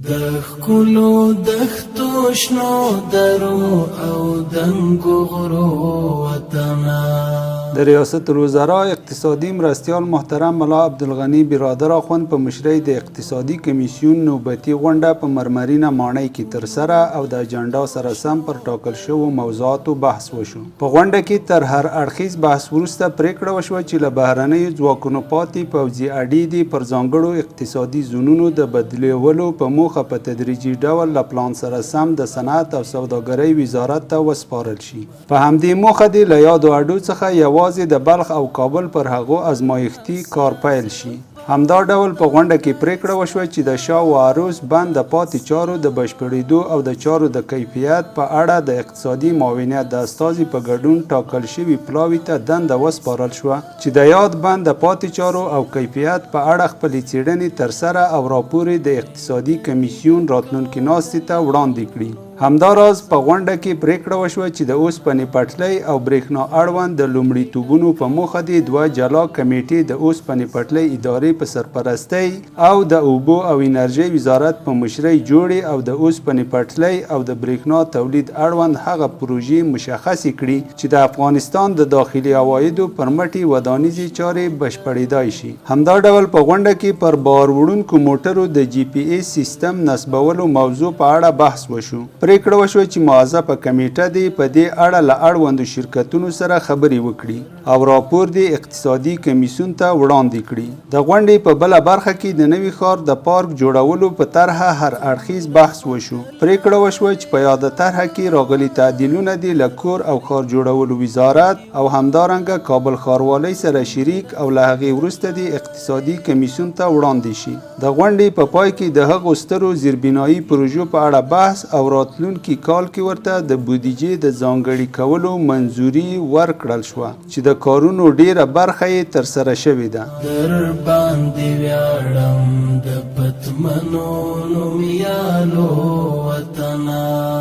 د ښکلو دښتو شنو درو او دنګو غرو وطنه. د ریاست الوزرا اقتصادي مرستیال محترم ملا عبدالغنی برادر اخوند په مشرۍ د اقتصادي کمیسیون نوبتي غونډه په مرمرینه ماڼۍ کې ترسره او د اجنډا سره سم پر ټاکل شوو موضوعاتو بحث وشو. په غونډه کې تر هر اړخیز بحث وروسته پریکړه وشوه چې له بهرنیو ځواکونو پاتې پوځي اډې دي پر ځانګړو اقتصادي زونونو د بدلولو په موخه په تدریجي ډول له پلان سره سم د صنعت او سوداګرۍ وزارت ته وسپارل شي. په همدې موخه د له یادو اډو څخه یوازې د بلخ او کابل پر هغو ازمایښتي کار پیل شي. همدا ډول په غونډه کې پریکړه وشوه چې د شاه و عروس بند د پاتې چارو د بشپړېدو او د چارو د کیفیت په اړه د اقتصادي معاونیت د استازي په ګډون ټاکل شوي پلاوي ته دنده وسپارل شوه چې د یاد بند د پاتې چارو او کیفیت په اړه خپلې څېړنې ترسره او راپور د اقتصادي کمیسیون راتلونکي ناستې ته وړاندې کړي. همداراز په غونډه کې پریکړه وشوه چې د اوسپنې پټلۍ او برېښنا اړوند د لومړیتوبونو په موخه د دوه جلا کمیټې د اوسپنې پټلۍ ادارې په سرپرستۍ او د اوبو او انرژۍ وزارت په مشرۍ جوړې او د اوسپنې پټلۍ او د برېښنا تولید اړوند هغه پروژې مشخصې کړي چې د افغانستان د داخلي عوایدو پر مټې ودانیزې چارې بشپړېدای شي. همدا ډول په غونډه کې پر بار وړونکو موټرو د جی پی ایس سیستم نصبولو موضوع په اړه بحث وشو. پریکړه وشوه چې موظفه کمیټه دې په دې اړه له اړوندو شرکتونو سره خبرې وکړي او راپور دې اقتصادي کمیسیون ته وړاندې کړي. د غونډې په بله برخه کې د نوي ښار د پارک جوړولو په طرحه هر اړخیز بحث وشو. پریکړه وشوه چې په یاده طرحه کې راغلي تعدیلونه دې له کور او ښار جوړولو وزارت او همدارنګه کابل ښاروالۍ سره شریک او له هغې وروسته دې اقتصادي کمیسیون ته وړاندې شي. د غونډې په پای کې د هغو سترو زیربنایي پروژو په اړه بحث او راتلونکي کال کې ورته د بودیجې د ځانګړي کولو منظوري ورکړل شوه چې د کارونو ډیره برخه یې ترسره شوې ده. در باندې ویاړم د پتمنو نومیالو وطنه.